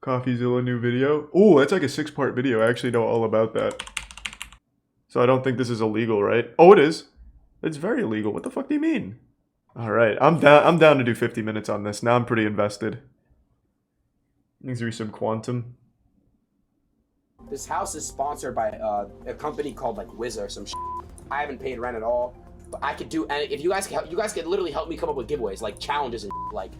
CoffeeZilla new video. Oh, that's like a 6-part video. I actually know all about that. So I don't think this is illegal, right? Oh, it is. It's very illegal. What the fuck do you mean? All right, I'm down to do 50 minutes on this. Now I'm pretty invested. Needs to be some quantum. This house is sponsored by a company called like Wizz or some shit. I haven't paid rent at all, but I could do. And if you guys could literally help me come up with giveaways, like challenges and like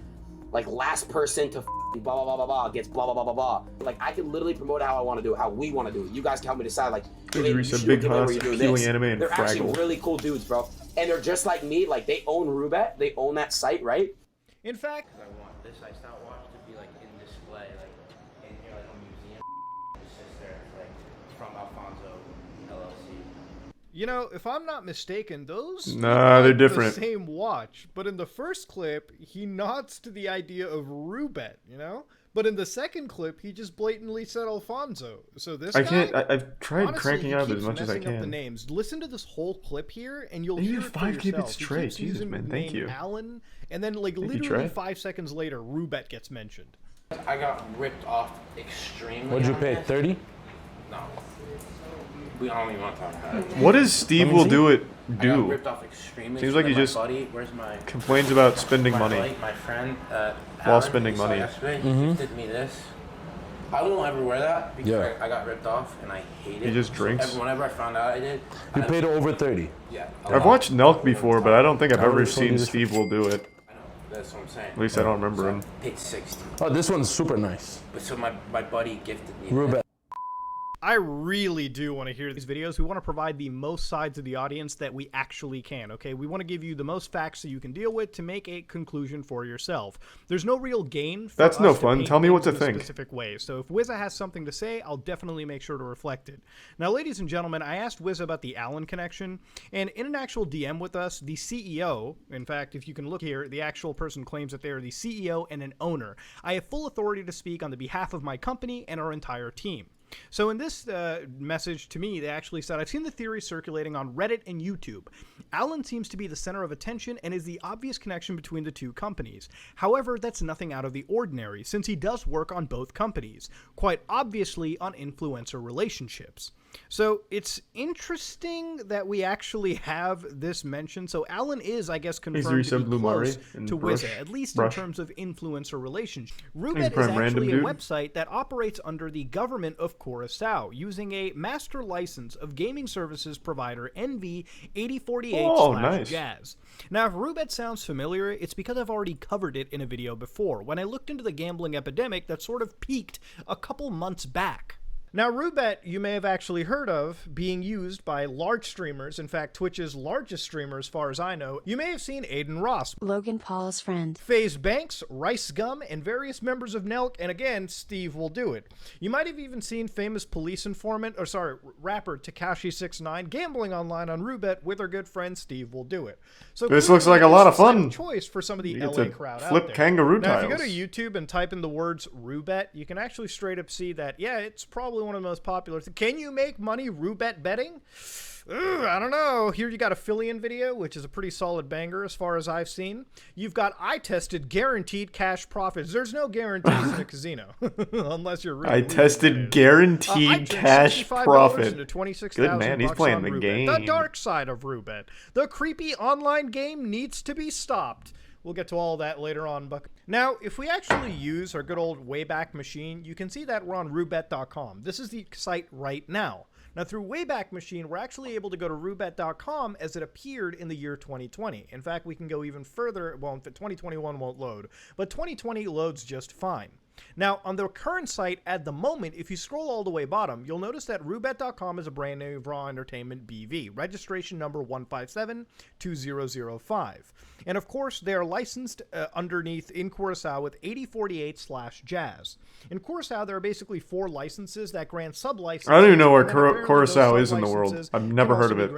last person to blah blah blah blah blah gets blah blah blah blah blah. Like I can literally promote it how I want to do it, how we want to do it. You guys can help me decide. Like, you should big house, healing anime, and they're Fraggle. actually really cool dudes, bro. And they're just like me. Like they own Roobet, they own that site, right? In fact, I want this lifestyle watch to be like in display, like in here, like a museum. It sits there, like from Alfonso LLC. you know, if I'm not mistaken, those Nah, they're different. The same watch, but in the first clip, he nods to the idea of Roobet, you know. But in the second clip, he just blatantly said Alfonso. So this I guy, can't. I've tried honestly, cranking out he as much as I keeps messing up the can. names. Listen to this whole clip here, and you'll Maybe hear it for 5 yourself. bits straight. He keeps Jesus, using man, the thank name you. Alan, and then like Thank you, literally Trey. 5 seconds later, Roobet gets mentioned. I got ripped off extremely. What'd you on pay? this. 30? No. We don't even want to talk about it. What does Steve will do it I got do? ripped off extremely. Seems so like then he my just buddy, where's my complains about spending money. buddy, my friend, While Alan, spending he saw money. Yesterday, he gifted me this. I won't ever wear that because Yeah. I got ripped off and I hate it. He just drinks? So whenever I found out I did, You paid over 30. yeah. I've watched Nelk before, but I don't think I've I ever already told seen you this. Steve will do it. I know, that's what I'm saying. At least I don't remember him. Paid 60. Oh, this one's super nice. But so my buddy gifted me. Roobet. I really do want to hear these videos. We want to provide the most sides of the audience that we actually can, okay? We want to give you the most facts that you can deal with to make a conclusion for yourself. There's no real gain for That's us no to fun. paint Tell me what things to in a think. specific way. So if Wizza has something to say, I'll definitely make sure to reflect it. Now, ladies and gentlemen, I asked Wizza about the Allen connection, and in an actual DM with us, the CEO, in fact, if you can look here, the actual person claims that they are the CEO and an owner. I have full authority to speak on the behalf of my company and our entire team. So in this message to me, they actually said, I've seen the theory circulating on Reddit and YouTube. Allen seems to be the center of attention and is the obvious connection between the two companies. However, that's nothing out of the ordinary, since he does work on both companies, quite obviously on influencer relationships. So it's interesting that we actually have this mention. So Allen is, I guess, confirmed to be close to Wizza, at least in terms of influencer relations. Roobet is actually a website that operates under the government of Curacao, using a master license of gaming services provider NV8048/Jazz. Now, if Roobet sounds familiar, it's because I've already covered it in a video before, when I looked into the gambling epidemic that sort of peaked a couple months back. Now, Roobet, you may have actually heard of being used by large streamers, in fact, Twitch's largest streamer as far as I know. You may have seen Aiden Ross, Logan Paul's friend, FaZe Banks, Rice Gum, and various members of Nelk, and again, Steve will do it. You might have even seen famous police informant, rapper Tekashi69 gambling online on Roobet with our good friend Steve will do it. So this looks like a lot of fun. Choice for some of the You LA get to crowd flip out there. kangaroo Now, if you tiles. go to YouTube and type in the words Roobet, you can actually straight up see that, yeah, it's probably one of the most popular. Can you make money Roobet betting? I don't know. Here you got a Fillion video, which is a pretty solid banger as far as I've seen. You've got I tested guaranteed cash profits. There's no guarantees in a casino unless you're really I tested guaranteed cash profit. Good man, he's playing the game. The dark side of Roobet. The creepy online game needs to be stopped. We'll get to all that later on, Buck. Now, if we actually use our good old Wayback Machine, you can see that we're on Roobet.com. This is the site right now. Now, through Wayback Machine, we're actually able to go to Roobet.com as it appeared in the year 2020. In fact, we can go even further. Well, 2021 won't load, but 2020 loads just fine. Now, on the current site at the moment, if you scroll all the way bottom, you'll notice that Roobet.com is a brand new Raw Entertainment BV, registration number 1572005. And of course, they are licensed underneath in Curacao with 8048/Jazz. In Curacao, there are basically 4 licenses that grant sub-licenses. I don't even know where Curacao is in the world. I've never heard of it.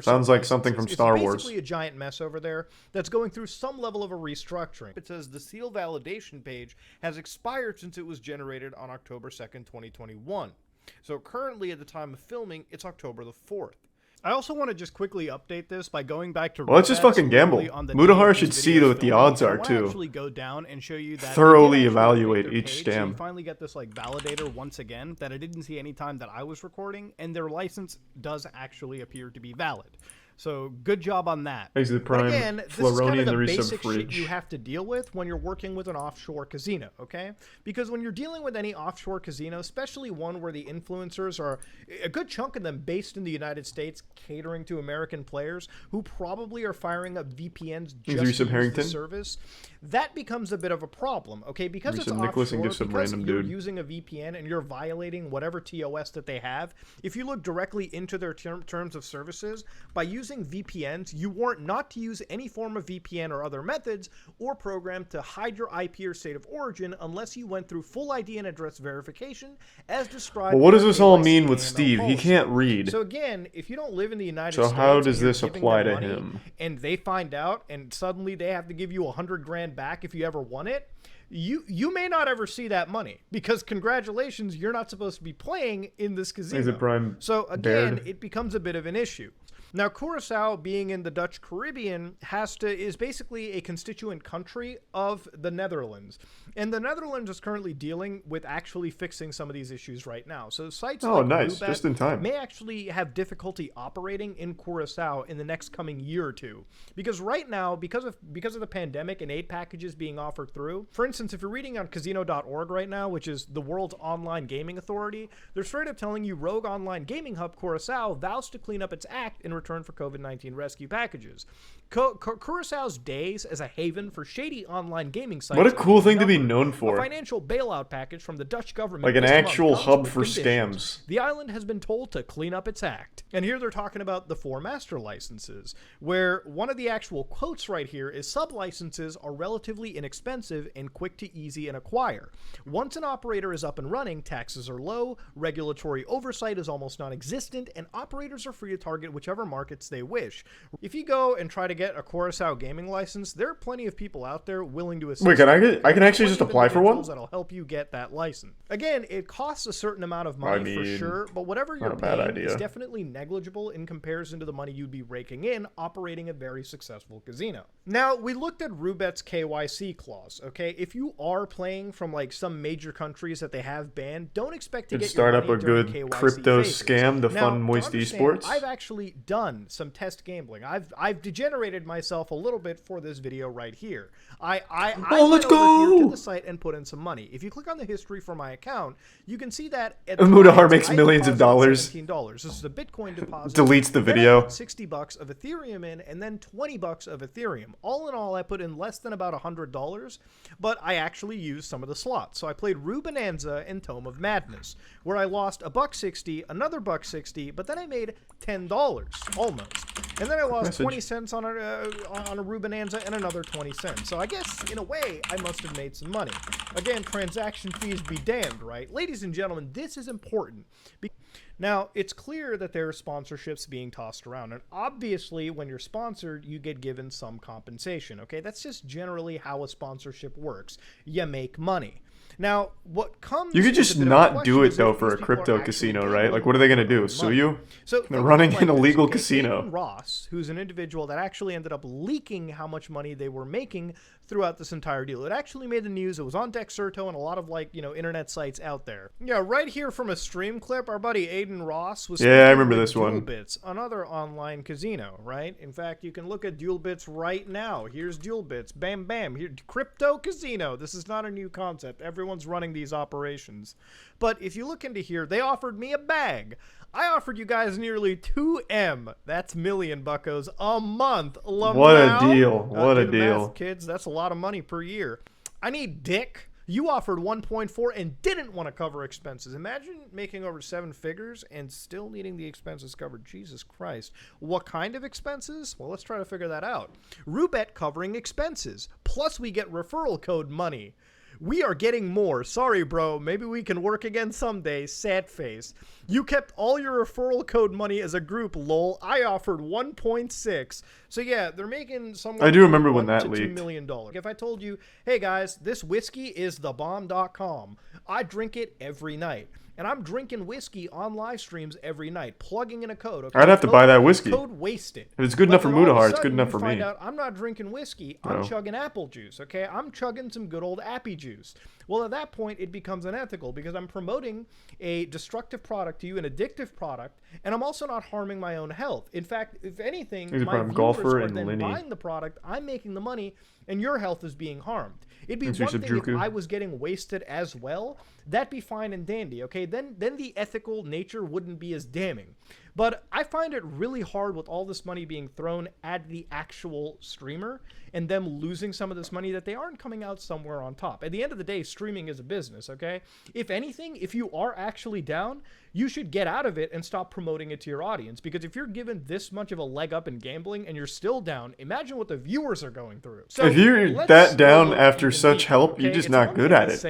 Sounds like something from Star Wars. It's basically a giant mess over there that's going through some level of a restructuring. It says the seal validation page has expired since it was generated on October 2nd, 2021. So currently, at the time of filming, it's October the 4th. I also want to just quickly update this by going back to. Well, let's just fucking gamble. Mutahar should see what the odds are too. Actually go down and show you that thoroughly evaluate each scam. So you finally get this like validator once again that I didn't see any time that I was recording, and their license does actually appear to be valid. So good job on that. Exit Prime, but again, this Floroni, is kind of and the the resub basic fridge. shit you have to deal with when you're working with an offshore casino, okay? Because when you're dealing with any offshore casino, especially one where the influencers are a good chunk of them based in the United States, catering to American players who probably are firing up VPNs just to use the service, that becomes a bit of a problem, okay? Because it's offshore, because you're using a VPN and you're violating whatever TOS that they have. If you look directly into their terms of services, by using VPNs, you warrant not to use any form of VPN or other methods or program to hide your IP or state of origin unless you went through full ID and address verification as described. Well, what does this all mean with Steve? He can't read. So again, if you don't live in the United States, so how does this apply to him? And they find out, and suddenly they have to give you $100 grand back if you ever won it. You may not ever see that money because congratulations, you're not supposed to be playing in this casino. So again, it becomes a bit of an issue. Now, Curacao, being in the Dutch Caribbean, is basically a constituent country of the Netherlands. And the Netherlands is currently dealing with actually fixing some of these issues right now. So sites like Roobets just in time. may actually have difficulty operating in Curacao in the next coming year or two. Because right now, because of the pandemic and aid packages being offered through, for instance, if you're reading on casino.org right now, which is the world's online gaming authority, they're straight up telling you Rogue Online Gaming Hub Curacao vows to clean up its act in return for COVID-19 rescue packages. Curaçao's days as a haven for shady online gaming sites. What a cool thing to be known for. A financial bailout package from the Dutch government. Like an actual hub for scams. The island has been told to clean up its act. And here they're talking about the 4 master licenses, where one of the actual quotes right here is sub-licenses are relatively inexpensive and quick to easy and acquire. Once an operator is up and running, taxes are low, regulatory oversight is almost non-existent, and operators are free to target whichever markets they wish. If you go and try to get a Curacao gaming license, there are plenty of people out there willing to assist. Wait, I can actually just apply for one? That'll help you get that license. Again, it costs a certain amount of money for sure, but whatever you're paying is definitely negligible in comparison to the money you'd be raking in operating a very successful casino. Now, we looked at Roobets' KYC clause, okay? If you are playing from like some major countries that they have banned, don't expect to get start your up money a during good KYC crypto phases. scam to fund Now, Moist Esports. I've actually done some test gambling. I've degenerated myself a little bit for this video right here. I let's went over go here to the site and put in some money. If you click on the history for my account, you can see that at Mutahar makes millions of dollars. $17. This is a Bitcoin deposit. Deletes the video. $60 of Ethereum in, and then $20 of Ethereum. All in all, I put in less than about $100, but I actually used some of the slots. So I played Bonanza and Tome of Madness, where I lost $1.60, another $1.60, but then I made $10 almost. And then I lost 20 cents on a Bonanza and another 20 cents. So I guess, in a way, I must have made some money. Again, transaction fees be damned, right? Ladies and gentlemen, this is important. Now, it's clear that there are sponsorships being tossed around. And obviously, when you're sponsored, you get given some compensation, okay? That's just generally how a sponsorship works. You make money. Now, what comes... You could just not do it, though, for a crypto casino, right? Like, what are they going to do? Sue you? So they're running an illegal casino. Aiden Ross, who's an individual that actually ended up leaking how much money they were making throughout this entire deal. It actually made the news. It was on Dexerto and a lot of, like, you know, internet sites out there. Yeah, right here from a stream clip, our buddy Aiden Ross was... Yeah, I remember this one. DuelBits, another online casino, right? In fact, you can look at DuelBits right now. Here's DuelBits. Bam, bam. Here, crypto casino. This is not a new concept. Everyone's running these operations. But if you look into here, they offered me a bag. I offered you guys nearly 2M, that's million buckos, a month. What a deal. What a deal. Math, kids, that's a lot of money per year. I need dick. You offered 1.4 and didn't want to cover expenses. Imagine making over 7 figures and still needing the expenses covered. Jesus Christ. What kind of expenses? Well, let's try to figure that out. Roobet covering expenses. Plus we get referral code money. We are getting more. Sorry, bro. Maybe we can work again someday. Sad face. You kept all your referral code money as a group, lol. I offered 1.6. So yeah, they're making somewhere I do remember when that $1 to leaked. $2 million. If I told you, hey guys, this whiskey is thebomb.com. I drink it every night. And I'm drinking whiskey on live streams every night, plugging in a code. Okay? I'd have to buy that whiskey. Code wasted. If it's good enough for Mutahar, it's good enough for me. Find out I'm not drinking whiskey. I'm chugging apple juice. Okay, I'm chugging some good old appy juice. Well, at that point, it becomes unethical because I'm promoting a destructive product to you, an addictive product, and I'm also not harming my own health. In fact, if anything, my viewers are then buying the product, I'm making the money, and your health is being harmed. It'd be one thing if I was getting wasted as well. That'd be fine and dandy, okay? Then the ethical nature wouldn't be as damning. But I find it really hard with all this money being thrown at the actual streamer and them losing some of this money that they aren't coming out somewhere on top. At the end of the day, streaming is a business, okay? If anything, if you are actually down, you should get out of it and stop promoting it to your audience. Because if you're given this much of a leg up in gambling and you're still down, imagine what the viewers are going through. So if you're that down after such help, okay? You're just not good at it.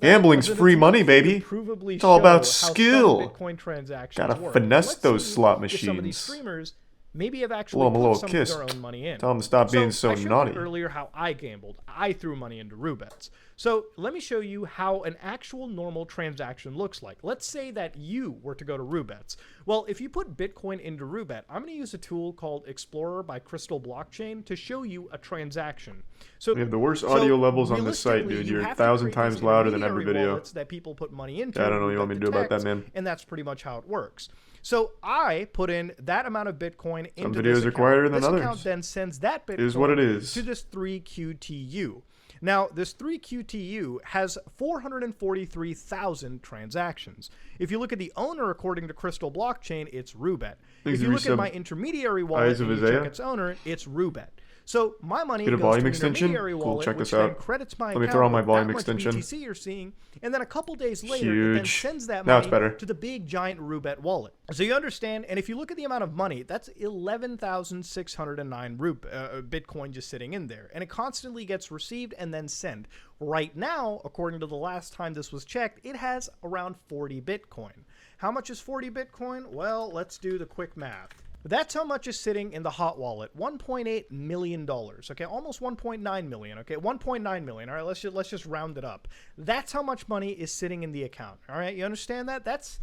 Gambling's free money, baby. It's all about skill. Bitcoin transactions gotta finesse those slot machines. Some of these streamers maybe have actually put some of their own money in. Tell them to stop being so naughty. I showed you earlier how I gambled. I threw money into Roobets. So let me show you how an actual normal transaction looks like. Let's say that you were to go to Roobets. Well, if you put Bitcoin into Roobet, I'm going to use a tool called Explorer by Crystal Blockchain to show you a transaction. So we have the worst audio levels on this site, dude. You're 1,000 times louder than every video. That people put money into. I don't know what you want me to do about that, man. And that's pretty much how it works. So I put in that amount of Bitcoin into some videos are quieter than others. This account then sends that Bitcoin is what it is. to this 3QTU. Now, this 3QTU has 443,000 transactions. If you look at the owner, according to Crystal Blockchain, it's Roobet. If you look at my intermediary wallet and you check its owner, it's Roobet. So my money goes to an intermediary wallet, check which this out. Then credits my Let me account throw on my with volume that much extension. BTC you're seeing, and then a couple days later, it then sends that now money it's better. to the big giant Roobet wallet. So you understand, and if you look at the amount of money, that's 11,609 Bitcoin just sitting in there, and it constantly gets received and then sent. Right now, according to the last time this was checked, it has around 40 Bitcoin. How much is 40 Bitcoin? Well, let's do the quick math. That's how much is sitting in the hot wallet. $1.8 million. Okay, almost 1.9 million. Okay, 1.9 million. All right, let's just round it up. That's how much money is sitting in the account. All right, you understand that? That's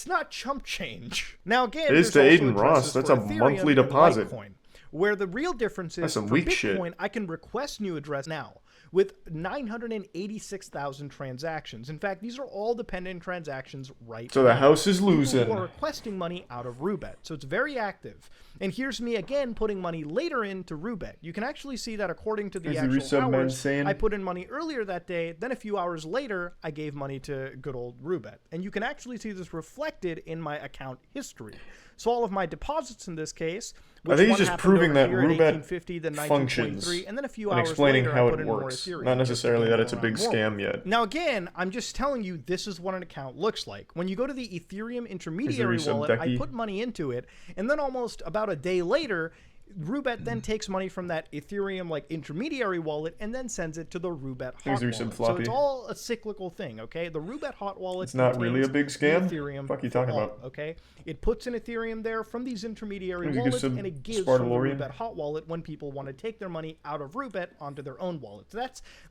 not chump change. Now again, it is to Aiden Ross. That's a monthly deposit. Litecoin, where the real difference is that's some for weak Bitcoin, shit. I can request new address now with 986,000 transactions. In fact, these are all dependent transactions right now. So the house is losing. People are requesting money out of Roobet. So it's very active. And here's me again putting money later into Roobet. You can actually see that according to the actual hours, I put in money earlier that day, then a few hours later, I gave money to good old Roobet. And you can actually see this reflected in my account history. So all of my deposits in this case, I think he's just proving that Roobet functions and then a few and hours explaining later, how I put it in more works. Ethereum, Not necessarily that it's a big scam yet. Now again, I'm just telling you this is what an account looks like. When you go to the Ethereum intermediary wallet, I put money into it, and then almost about a day later, Roobet then takes money from that Ethereum like intermediary wallet and then sends it to the Roobet hot wallet. So it's all a cyclical thing, okay? The Roobet hot wallet. It's not really a big scam. Ethereum what the fuck are you talking about? Okay, it puts in Ethereum there from these intermediary wallets, and it gives from the Roobet hot wallet when people want to take their money out of Roobet onto their own wallet. So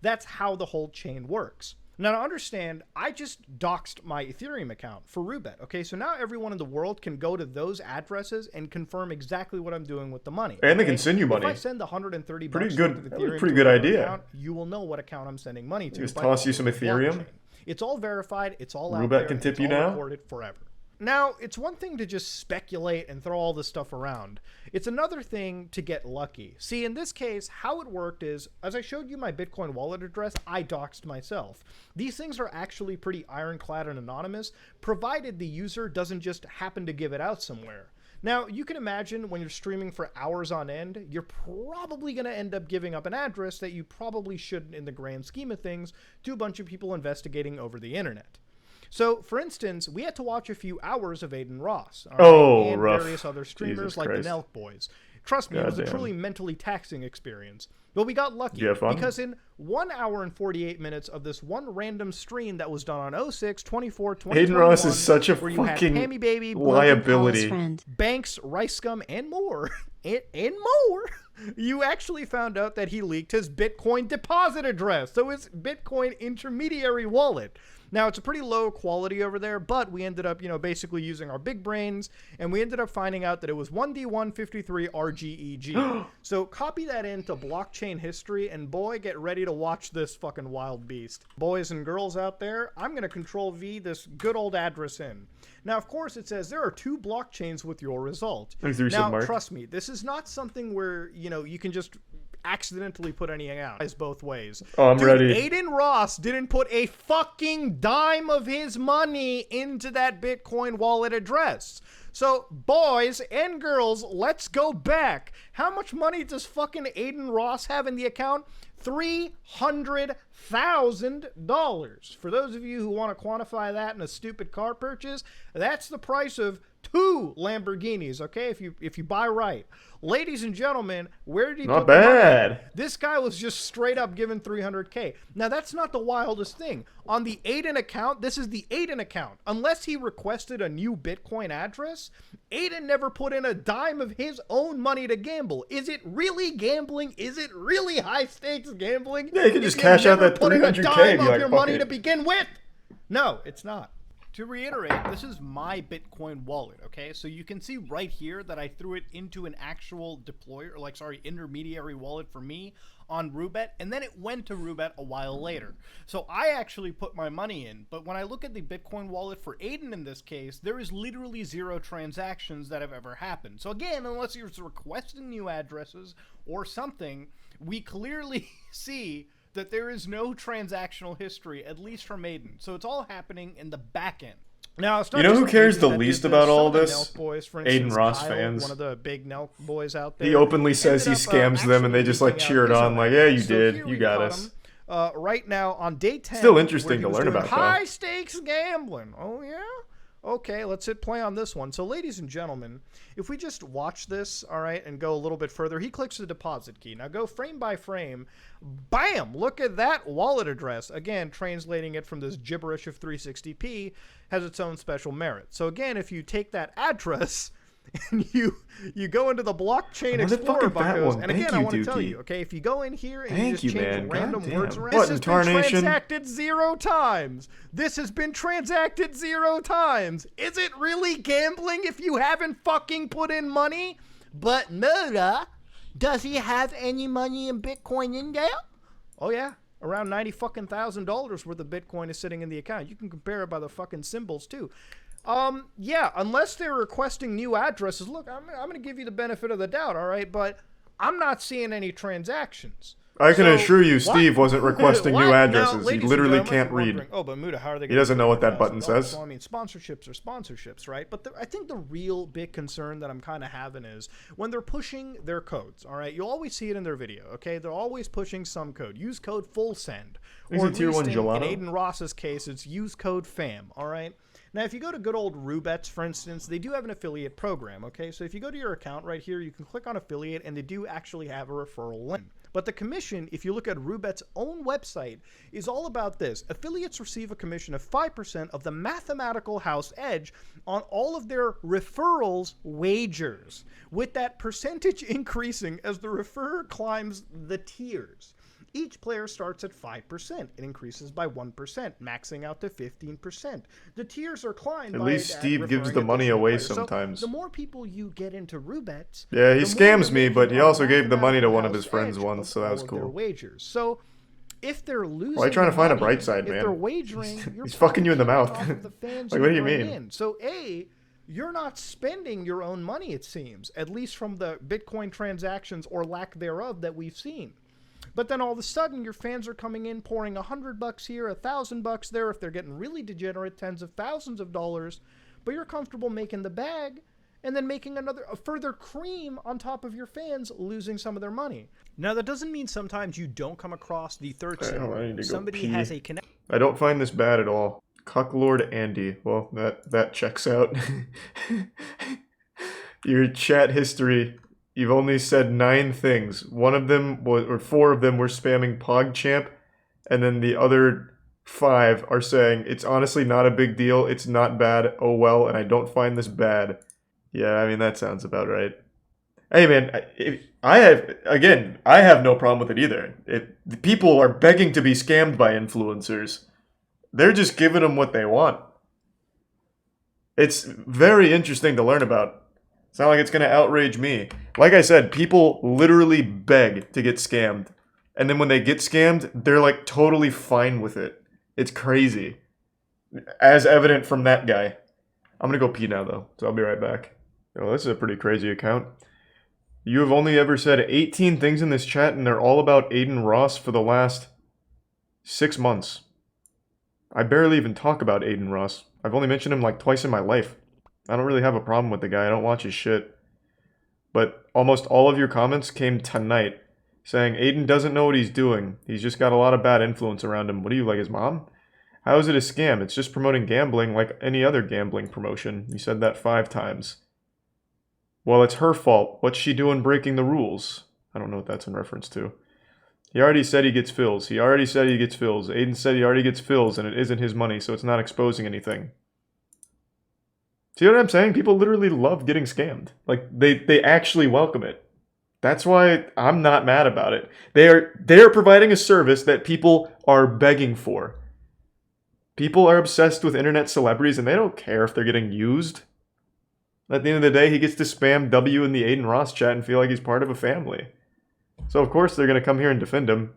that's how the whole chain works. Now, to understand, I just doxed my Ethereum account for Roobet, okay? So now everyone in the world can go to those addresses and confirm exactly what I'm doing with the money. And they can send you money. If I send $130 pretty to good, Ethereum pretty good idea. Account, you will know what account I'm sending money to. Just toss you some Ethereum. Blockchain. It's all verified. It's all out Roobet there. can tip it's you all now. Recorded forever. Now, it's one thing to just speculate and throw all this stuff around. It's another thing to get lucky. See, in this case, how it worked is, as I showed you my Bitcoin wallet address, I doxed myself. These things are actually pretty ironclad and anonymous, provided the user doesn't just happen to give it out somewhere. Now, you can imagine when you're streaming for hours on end, you're probably going to end up giving up an address that you probably shouldn't in the grand scheme of things to a bunch of people investigating over the internet. So, for instance, we had to watch a few hours of Aiden Ross and rough. Various other streamers Jesus like Christ. the Nelk Boys. Trust me, it was a truly mentally taxing experience. But we got lucky because in 1 hour and 48 minutes of this one random stream that was done on 06, 24, 20, Aiden Ross is such a fucking Pammy Baby, liability. Banks, Rice Scum, and more. and more. You actually found out that he leaked his Bitcoin deposit address. So his Bitcoin intermediary wallet. Now, it's a pretty low quality over there, but we ended up, basically using our big brains, and we ended up finding out that it was 1D153 RGEG. So copy that into blockchain history, and boy, get ready to watch this fucking wild beast. Boys and girls out there, I'm going to Control V this good old address in. Now, of course, it says there are 2 blockchains with your result. Now, trust me, this is not something where, you can just accidentally put anything out. It's both ways. Oh, I'm ready. Aiden Ross didn't put a fucking dime of his money into that Bitcoin wallet address. So, boys and girls, let's go back. How much money does fucking Aiden Ross have in the account? $300,000. For those of you who want to quantify that in a stupid car purchase, that's the price of 2 Lamborghinis, okay? If you buy right. Ladies and gentlemen, where did he Not put the money? bad. This guy was just straight up given $300K. Now, that's not the wildest thing. On the Aiden account, this is the Aiden account. Unless he requested a new Bitcoin address, Aiden never put in a dime of his own money to gamble. Is it really gambling? Is it really high-stakes gambling? Yeah, you can just cash out that $300K and be dime of like, your fuck money it. to begin with. No, it's not. To reiterate, this is my Bitcoin wallet, okay? So you can see right here that I threw it into an actual intermediary wallet for me on Roobet, and then it went to Roobet a while later. So I actually put my money in, but when I look at the Bitcoin wallet for Aiden in this case, there is literally 0 transactions that have ever happened. So again, unless you're requesting new addresses or something, we clearly see that there is no transactional history, at least from Aiden. So it's all happening in the back end. Now, it's not You know just who cares Aiden the that least did about this. all Some of the this? Nelk boys, for Aiden instance, Ross Kyle, fans. one of the big Nelk boys out there. He openly says he ended up, scams them, and they just like actually cheer it leaking out on, his like, own yeah, you address. So did, here you we got got us. him, right now on day 10. Still interesting where he to was learn doing about, though. high stakes gambling. Oh yeah. Okay, let's hit play on this one. So, ladies and gentlemen, if we just watch this, all right, and go a little bit further, he clicks the deposit key. Now, go frame by frame. Bam! Look at that wallet address. Again, translating it from this gibberish of 360p has its own special merit. So, again, if you take that address and you go into the blockchain explorer buckos, and again, I want to tell you, okay, if you go in here and you just change random words around, this has been transacted 0 times. This has been transacted 0 times. Is it really gambling if you haven't fucking put in money? But Mutahar, does he have any money in Bitcoin in there? Oh yeah. Around $90,000 worth of Bitcoin is sitting in the account. You can compare it by the fucking symbols too. Yeah, unless they're requesting new addresses. Look, I'm going to give you the benefit of the doubt, all right? But I'm not seeing any transactions. I can assure you Steve wasn't requesting new Now, addresses. He literally can't read. Oh, but Mutahar, how are they He doesn't know what that button says. So, I mean, sponsorships are sponsorships, right? But I think the real big concern that I'm kind of having is when they're pushing their codes, all right? You'll always see it in their video, okay? They're always pushing some code. Use code FULLSEND. Or at least in Aiden Ross's case, it's use code FAM, all right? Now, if you go to good old Roobets, for instance, they do have an affiliate program, okay? So if you go to your account right here, you can click on affiliate, and they do actually have a referral link. But the commission, if you look at Roobets' own website, is all about this. Affiliates receive a commission of 5% of the mathematical house edge on all of their referrals wagers, with that percentage increasing as the referrer climbs the tiers. Each player starts at 5%. It increases by 1%, maxing out to 15%. The tiers are climbed. At least Steve gives the money away sometimes. So the more people you get into Roobets, yeah, he scams me, but he also gave the money to one of his friends once, so that was cool. Wagers. So if they're losing, why are you trying to find a bright side, man? If they're wagering, he's fucking you in the mouth. Like, what do you mean? So you're not spending your own money, it seems, at least from the Bitcoin transactions or lack thereof that we've seen. But then all of a sudden, your fans are coming in, pouring $100 here, $1,000 there. If they're getting really degenerate, tens of thousands of dollars. But you're comfortable making the bag, and then making a further cream on top of your fans losing some of their money. Now, that doesn't mean sometimes you don't come across the third scenario. Somebody has a connection. I don't find this bad at all. Cucklord Andy. Well, that checks out. Your chat history. You've only said 9 things. 1 of them was, or 4 of them were spamming PogChamp, and then the other 5 are saying, it's honestly not a big deal, it's not bad, oh well, and I don't find this bad. Yeah, I mean, that sounds about right. Hey man, I have no problem with it either. People are begging to be scammed by influencers. They're just giving them what they want. It's very interesting to learn about. It's not like it's going to outrage me. Like I said, people literally beg to get scammed. And then when they get scammed, they're like totally fine with it. It's crazy. As evident from that guy. I'm going to go pee now though, so I'll be right back. Oh, this is a pretty crazy account. You have only ever said 18 things in this chat and they're all about Aiden Ross for the last 6 months. I barely even talk about Aiden Ross. I've only mentioned him like twice in my life. I don't really have a problem with the guy. I don't watch his shit. But almost all of your comments came tonight saying Aiden doesn't know what he's doing. He's just got a lot of bad influence around him. What are you, like his mom? How is it a scam? It's just promoting gambling like any other gambling promotion. You said that 5 times. Well, it's her fault. What's she doing breaking the rules? I don't know what that's in reference to. He already said he gets fills. He already said he gets fills. Aiden said he already gets fills and it isn't his money, so it's not exposing anything. See what I'm saying? People literally love getting scammed. Like, they actually welcome it. That's why I'm not mad about it. They are providing a service that people are begging for. People are obsessed with internet celebrities and they don't care if they're getting used. At the end of the day, he gets to spam W in the Aiden Ross chat and feel like he's part of a family. So of course they're going to come here and defend him.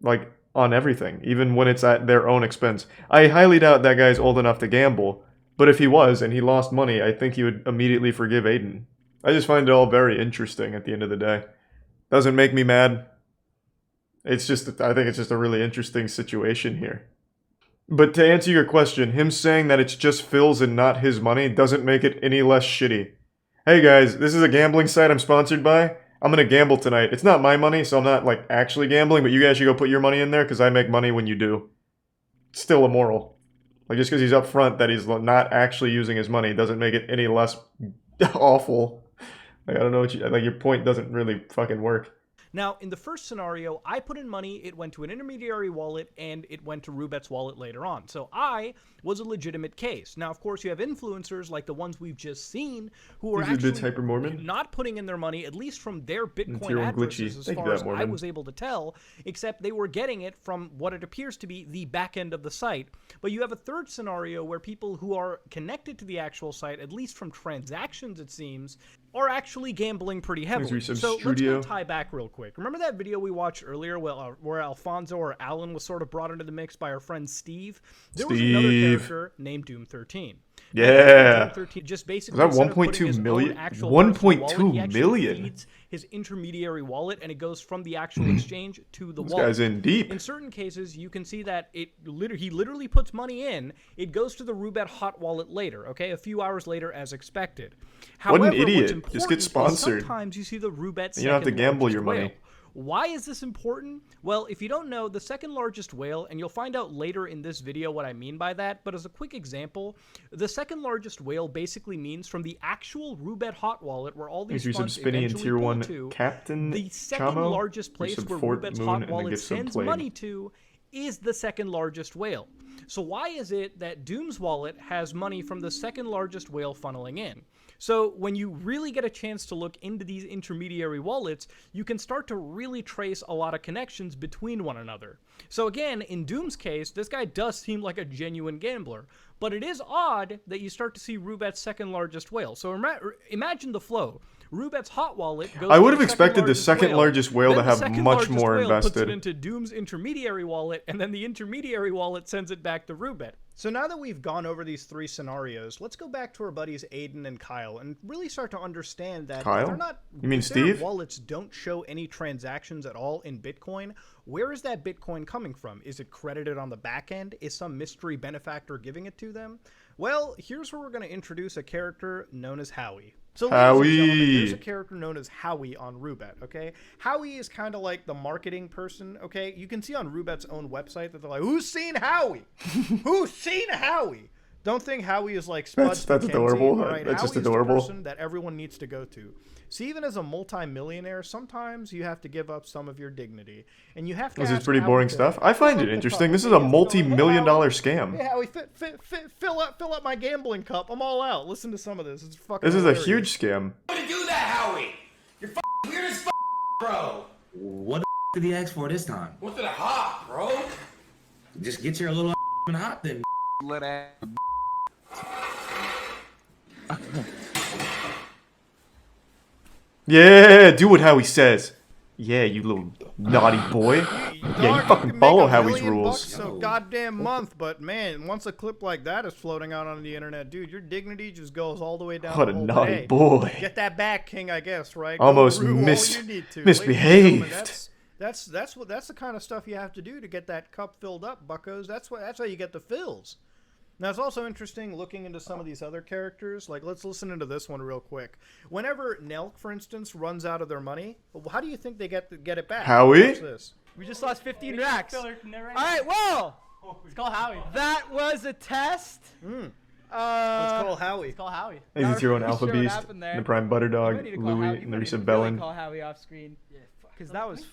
Like, on everything. Even when it's at their own expense. I highly doubt that guy's old enough to gamble. But if he was, and he lost money, I think he would immediately forgive Aiden. I just find it all very interesting at the end of the day. Doesn't make me mad. It's just, I think it's just a really interesting situation here. But to answer your question, him saying that it's just Phil's and not his money doesn't make it any less shitty. Hey guys, this is a gambling site I'm sponsored by. I'm gonna gamble tonight. It's not my money, so I'm not like actually gambling, but you guys should go put your money in there because I make money when you do. It's still immoral. Like, just because he's up front that he's not actually using his money doesn't make it any less awful. Like, I don't know what you... Like, your point doesn't really fucking work. Now, in the first scenario, I put in money, it went to an intermediary wallet, and it went to Roobets' wallet later on. So I was a legitimate case. Now, of course, you have influencers like the ones we've just seen who are actually not putting in their money, at least from their Bitcoin addresses, as far as I was able to tell, except they were getting it from what it appears to be the back end of the site. But you have a third scenario where people who are connected to the actual site, at least from transactions, it seems, are actually gambling pretty heavily. So let's go tie back real quick. Remember that video we watched earlier where Alfonso or Alan was sort of brought into the mix by our friend Steve? There was another character named Doom13. Yeah. Doom13 just basically was that 1.2 million? 1.2 million? Feeds his intermediary wallet, and it goes from the actual exchange to the wallet. This guy's in deep. In certain cases, you can see that he literally puts money in. It goes to the Roobet hot wallet later, okay? A few hours later as expected. However, what an idiot. Just get sponsored. Sometimes you see the Roobet you don't have to gamble your money. Why is this important? Well, if you don't know, the second largest whale, and you'll find out later in this video what I mean by that, but as a quick example, the second largest whale basically means from the actual Roobet hot wallet where all these funds eventually pull to, Captain the second largest place where Roobet's hot wallet sends money to is the second largest whale. So why is it that Doom's wallet has money from the second largest whale funneling in? So when you really get a chance to look into these intermediary wallets, you can start to really trace a lot of connections between one another. So again, in Doom's case, this guy does seem like a genuine gambler, but it is odd that you start to see Roobet's second largest whale. So imagine the flow. Roobet's hot wallet goes I would have expected the second largest whale to have much more invested. Puts it into Doom's intermediary wallet, and then the intermediary wallet sends it back to Roobet. So now that we've gone over these three scenarios, let's go back to our buddies Aiden and Kyle and really start to understand that Kyle? they're not. You mean Steve? Their wallets don't show any transactions at all in Bitcoin. Where is that Bitcoin coming from? Is it credited on the back end? Is some mystery benefactor giving it to them? Well, here's where we're going to introduce a character known as Howie. So, ladies and gentlemen, there's a character known as Howie on Roobet, okay? Howie is kind of like the marketing person, okay? You can see on Roobet's own website that they're like, who's seen Howie? Who's seen Howie? Don't think Howie is like Spuds. That's adorable. Right? That's just Howie adorable. is the person that everyone needs to go to. See, even as a multi-millionaire, sometimes you have to give up some of your dignity, and you have to. This is pretty boring stuff. I find it interesting. This is a multi-million-dollar scam. Yeah, Howie, fill up my gambling cup. I'm all out. Listen to some of this. It's fucking. This is hilarious. a huge scam. How to do that, Howie? You're weird as bro. What the did he ask for this time? What's it hot, bro? Just get your little hot then. Let ass. Yeah, do what Howie says. Yeah, you little naughty boy. Yeah, you fucking follow Howie's rules. So goddamn month, but man, once a clip like that is floating out on the internet, dude, your dignity just goes all the way down. What a the hole naughty today. boy. Get that back, King, I guess, right? Almost Go brew all you need to. misbehaved. Ladies and gentlemen, that's the kind of stuff you have to do to get that cup filled up, buckos. That's how you get the fills. Now, it's also interesting looking into some of these other characters. Like, let's listen into this one real quick. Whenever Nelk, for instance, runs out of their money, how do you think they get it back? Howie? Watch this. We just lost 15 racks. All right, well, Let's call Howie. that was a test. Let's call Howie. Let's call Howie. He's his own Not Alpha really sure what Beast, happened there. the Prime You Butterdog, might need to call Howie. Louie, You and might the need to Risa really Bellin. call Howie off screen. Because that was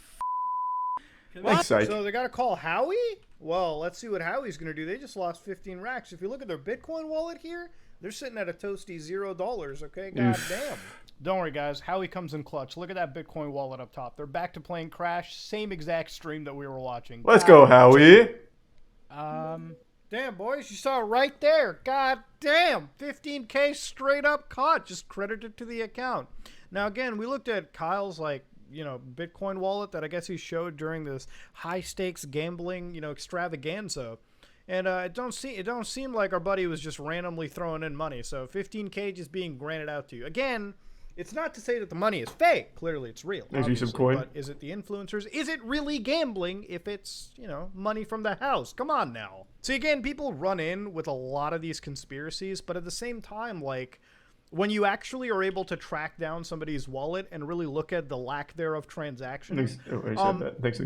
Thanks, Psych. So they got to call Howie? Well, let's see what Howie's going to do. They just lost 15 racks. If you look at their Bitcoin wallet here, they're sitting at a toasty $0, okay? God damn. Don't worry, guys. Howie comes in clutch. Look at that Bitcoin wallet up top. They're back to playing Crash. Same exact stream that we were watching. Let's go, Howie. Damn, boys. You saw it right there. God damn. 15K straight up caught. Just credited to the account. Now, again, we looked at Kyle's, Bitcoin wallet that I guess he showed during this high-stakes gambling, extravaganza. And it don't seem like our buddy was just randomly throwing in money. So 15K just being granted out to you. Again, it's not to say that the money is fake. Clearly, it's real. There's you some coin. But is it the influencers? Is it really gambling if it's, money from the house? Come on now. See, again, people run in with a lot of these conspiracies, but at the same time, when you actually are able to track down somebody's wallet and really look at the lack thereof transactions,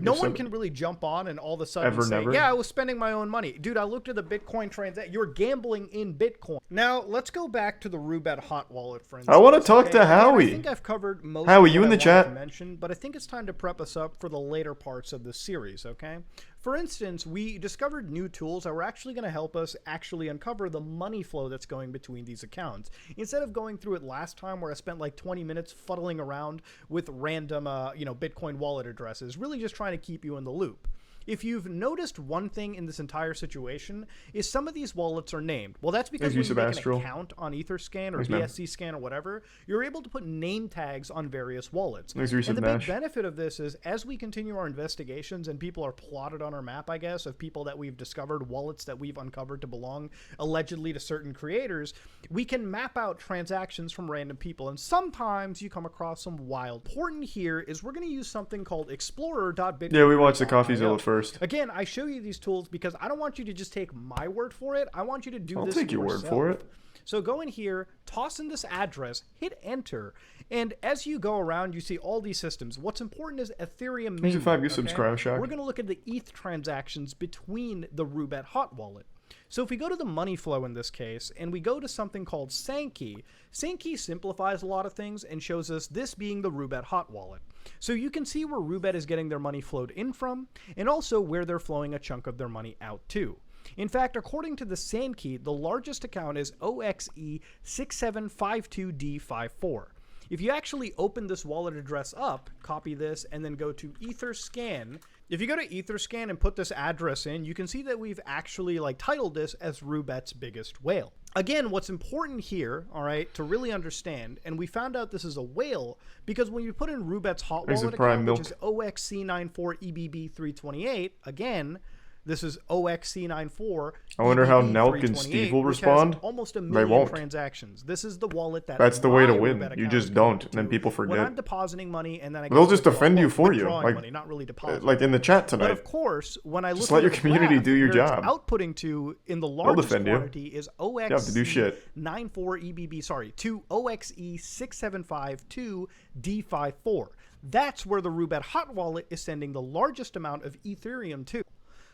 no one can really jump on and all of a sudden say, yeah, I was spending my own money. Dude, I looked at the Bitcoin transaction. You're gambling in Bitcoin. Now, let's go back to the Roobet hot wallet, friends. I want to talk to Howie. I think I've covered most Howie, of you what in the I wanted chat? to mention, but I think it's time to prep us up for the later parts of the series, okay? For instance, we discovered new tools that were actually going to help us actually uncover the money flow that's going between these accounts. Instead of going through it last time where I spent like 20 minutes fuddling around with random, Bitcoin wallet addresses, really just trying to keep you in the loop. If you've noticed one thing in this entire situation is some of these wallets are named. Well, that's because when you make an account on Etherscan or BSC Scan or whatever, you're able to put name tags on various wallets. And the big benefit of this is as we continue our investigations and people are plotted on our map, I guess, of people that we've discovered, wallets that we've uncovered to belong allegedly to certain creators, we can map out transactions from random people. And sometimes you come across some wild. Important here is we're going to use something called explorer.bitcoin. Yeah, we watched the CoffeeZilla first. Again, I show you these tools because I don't want you to just take my word for it. I want you to do this yourself. I'll take your word for it. So go in here, toss in this address, hit enter, and as you go around, you see all these systems. What's important is Ethereum mainnet. We're going to look at the ETH transactions between the Roobet hot wallet. So if we go to the money flow in this case, and we go to something called Sankey, Sankey simplifies a lot of things and shows us this being the Roobet hot wallet. So you can see where Roobet is getting their money flowed in from, and also where they're flowing a chunk of their money out to. In fact, according to the Sankey, the largest account is OXE6752D54. If you actually open this wallet address up, copy this, and then go to Etherscan, if you go to Etherscan and put this address in, you can see that we've actually titled this as Roobet's biggest whale. Again, what's important here, all right, to really understand, and we found out this is a whale because when you put in Roobet's hot wallet account, which is OXC94EBB328, again, this is OXC94. I wonder how Nelk and Steve will respond. Almost a million transactions. This is the wallet that's the way to win. You just don't, and then people forget. When I'm depositing money, and then they'll just defend you for you, money, not really depositing. Like in the chat tonight. But of course, when I look just let your community do your job. Outputting to in the largest quantity is OXC94EBB. to OXE6752D54. That's where the Roobet hot wallet is sending the largest amount of Ethereum to.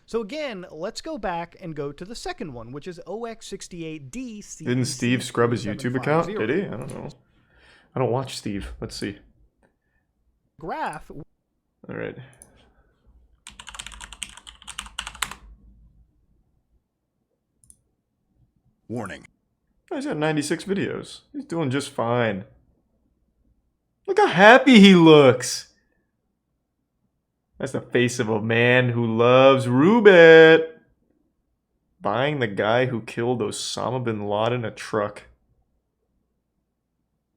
So again, let's go back and go to the second one, which is OX68DC. Didn't Steve scrub his YouTube account? Did he? I don't know. I don't watch Steve. Let's see. Graph. All right. Warning. He's got 96 videos. He's doing just fine. Look how happy he looks. That's the face of a man who loves Roobet. Buying the guy who killed Osama bin Laden a truck.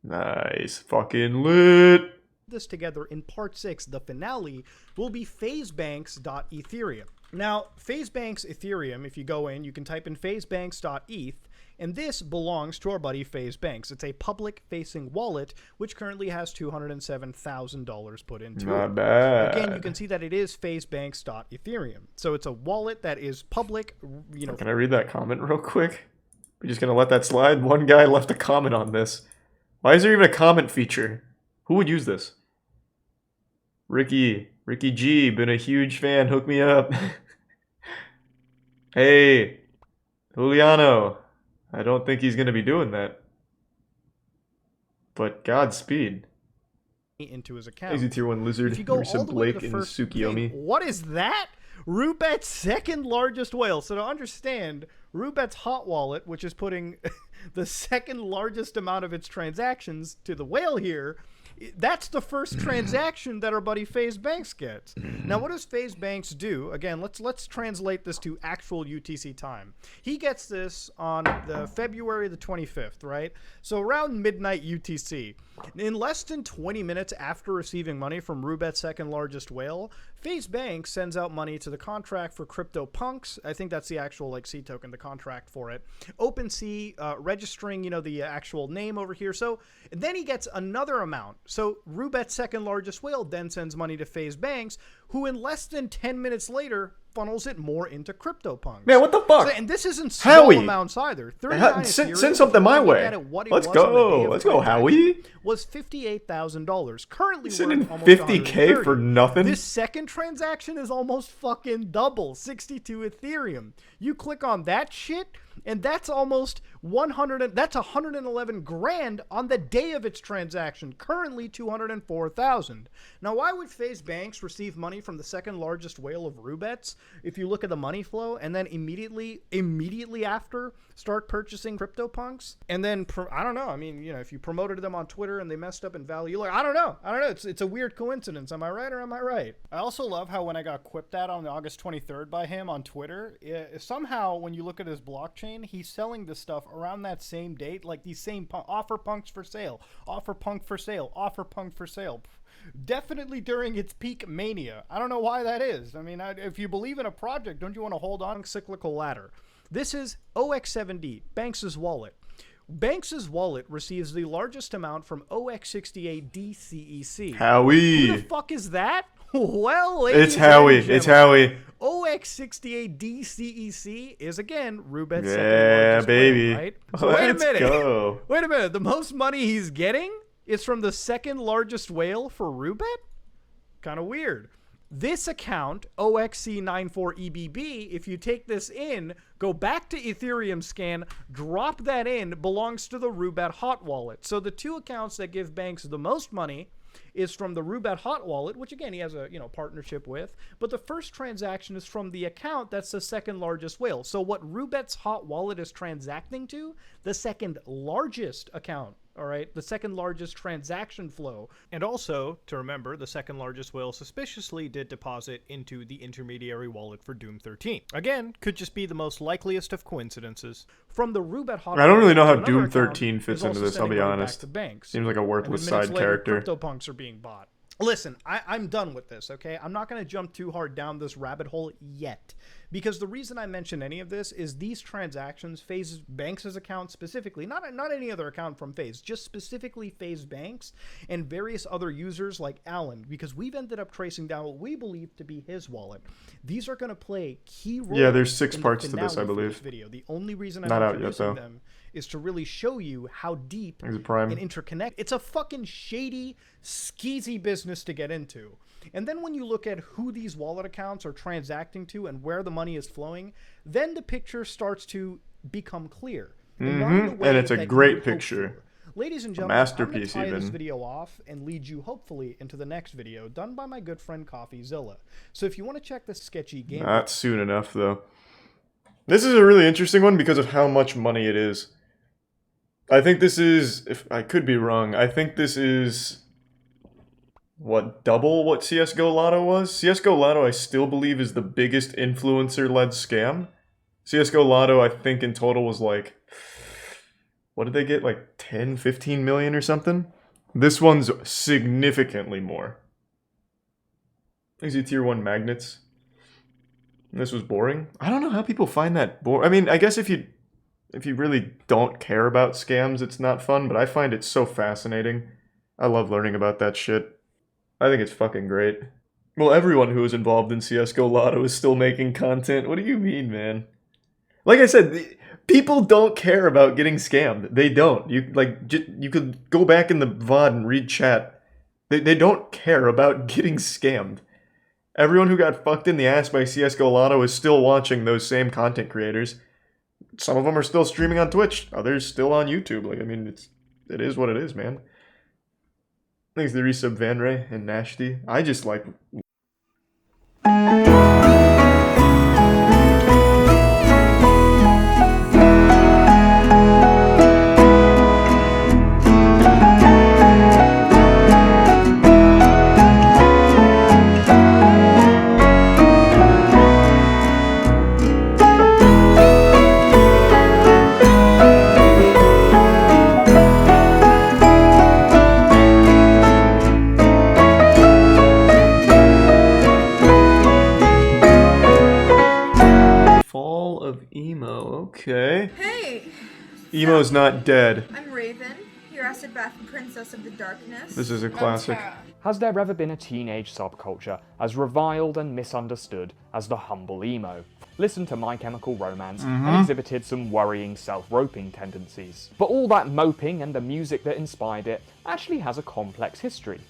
Nice. Fucking lit. This together in part 6, the finale, will be phasebanks.ethereum. Now, phasebanks Ethereum, if you go in, you can type in phasebanks.eth, and this belongs to our buddy FazeBanks. It's a public-facing wallet, which currently has $207,000 put into it. Not bad. Again, you can see that it is phasebanks.ethereum. So it's a wallet that is public, you know. Can I read that comment real quick? We're just gonna let that slide? One guy left a comment on this. Why is there even a comment feature? Who would use this? Ricky G, been a huge fan, hook me up. Hey, Juliano. I don't think he's gonna be doing that. But Godspeed. Into his account. Easy tier 1 lizard, If you go Marissa all the way to Blake, the and first Tsukiyomi. thing, what is that? Roobet's second largest whale. So to understand, Roobet's hot wallet, which is putting the second largest amount of its transactions to the whale here, that's the first transaction that our buddy FazeBanks gets. Now, what does FazeBanks do? Again, let's translate this to actual UTC time. He gets this on the February the 25th, right? So around midnight UTC. In less than 20 minutes after receiving money from Roobet's second largest whale, FazeBanks sends out money to the contract for CryptoPunks. I think that's the actual like C token, the contract for it. OpenSea registering, you know, the actual name over here. So then he gets another amount. So Roobet's second largest whale then sends money to FazeBanks, who in less than 10 minutes later funnels it more into CryptoPunks. Man, what the fuck? So, and this isn't small Howie. amounts either. 39 Send something my way. Let's go, Howie. Was $58,000. Currently, Sending worth almost 50K for nothing. This second transaction is almost fucking double, 62 Ethereum. You click on that shit, and that's almost 100. That's 111 grand on the day of its transaction. Currently 204,000. Now, why would FazeBanks receive money from the second largest whale of Roobets? If you look at the money flow, and then immediately after start purchasing CryptoPunks, and then I don't know. I mean, you know, if you promoted them on Twitter and they messed up in value, like I don't know. It's a weird coincidence. Am I right or am I right? I also love how when I got quipped at on August 23rd by him on Twitter, somehow when you look at his blockchain, he's selling this stuff around that same date, like these same offer punks for sale, offer punk for sale, offer punk for sale. Definitely during its peak mania. I don't know why that is. I mean, if you believe in a project, don't you want to hold on cyclical ladder? This is OX7D, Banks' wallet. Banks' wallet receives the largest amount from OX68 DCEC. Howie. Who the fuck is that? Well, It's Howie. It's Howie. OX68 DCEC is again Roobet's second Yeah, largest baby. whale, right? So wait a Let's minute. go. Wait a minute. The most money he's getting is from the second largest whale for Roobet? Kind of weird. This account, OXC94EBB, if you take this in, go back to Ethereum scan, drop that in, belongs to the Roobet hot wallet. So the two accounts that give Banks the most money is from the Roobet hot wallet, which again he has a partnership with, but the first transaction is from the account that's the second largest whale. So what Roobet's hot wallet is transacting to, the second largest account. All right, the second largest transaction flow. And also, to remember, the second largest whale suspiciously did deposit into the intermediary wallet for Doom 13. Again, could just be the most likeliest of coincidences. From the Roobet hot I don't really know how wallet to Doom another account 13 fits is into also this, I'll sending be money back honest. to Banks. Seems like a worthless And then minutes side later, character. CryptoPunks are being bought. Listen, I'm done with this, okay? I'm not going to jump too hard down this rabbit hole yet. Because the reason I mention any of this is these transactions, FazeBanks' account specifically, not any other account from Phase, just specifically FazeBanks and various other users like Alan, because we've ended up tracing down what we believe to be his wallet. These are going to play key roles. Yeah, there's 6 in the parts to this, I finale for believe. this video. The only reason I'm Not out yet, introducing though. them is to really show you how deep There's a Prime. and interconnect. It's a fucking shady, skeezy business to get into. And then when you look at who these wallet accounts are transacting to and where the money is flowing, then the picture starts to become clear. And it's a great picture. Ladies and gentlemen, Masterpiece, I'm going to tie this even. video off and lead you hopefully into the next video done by my good friend CoffeeZilla. So if you want to check this sketchy game, Not soon enough, though. This is a really interesting one because of how much money it is. I think this is, if I could be wrong, I think this is, what, double what CSGO Lotto was? CSGO Lotto, I still believe, is the biggest influencer-led scam. CSGO Lotto, I think in total was like, what did they get? Like 10, 15 million or something? This one's significantly more. These are tier 1 magnets. This was boring. I don't know how people find that boring. I mean, I guess if you really don't care about scams, it's not fun, but I find it so fascinating. I love learning about that shit. I think it's fucking great. Well, everyone who is involved in CSGO Lotto is still making content. What do you mean, man? Like I said, people don't care about getting scammed. They don't. You could go back in the VOD and read chat. They don't care about getting scammed. Everyone who got fucked in the ass by CSGO Lotto is still watching those same content creators. Some of them are still streaming on Twitch. Others still on YouTube. Like, I mean, it is what it is, man. Thanks to Resub Van Ray and Nashty. I just like... Fall of Emo, okay. Hey! Emo's not dead. I'm Raven, your acid bath princess of the darkness. This is a classic. Has there ever been a teenage subculture as reviled and misunderstood as the humble emo? Listened to My Chemical Romance and exhibited some worrying self-roping tendencies. But all that moping and the music that inspired it actually has a complex history.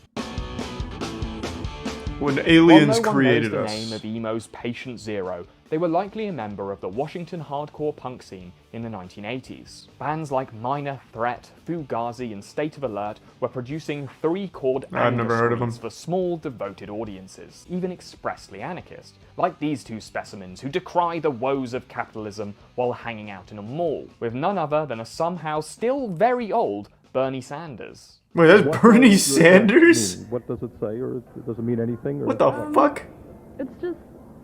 When aliens While no one created knows us. the name of emo's Patient Zero, they were likely a member of the Washington hardcore punk scene in the 1980s. Bands like Minor Threat, Fugazi, and State of Alert were producing 3-chord I've never heard of them. for small, devoted audiences, even expressly anarchist, like these two specimens who decry the woes of capitalism while hanging out in a mall, with none other than a somehow still very old Bernie Sanders. Wait, that's Bernie Sanders? What does it say, or does it mean anything? Or What the fuck? It's just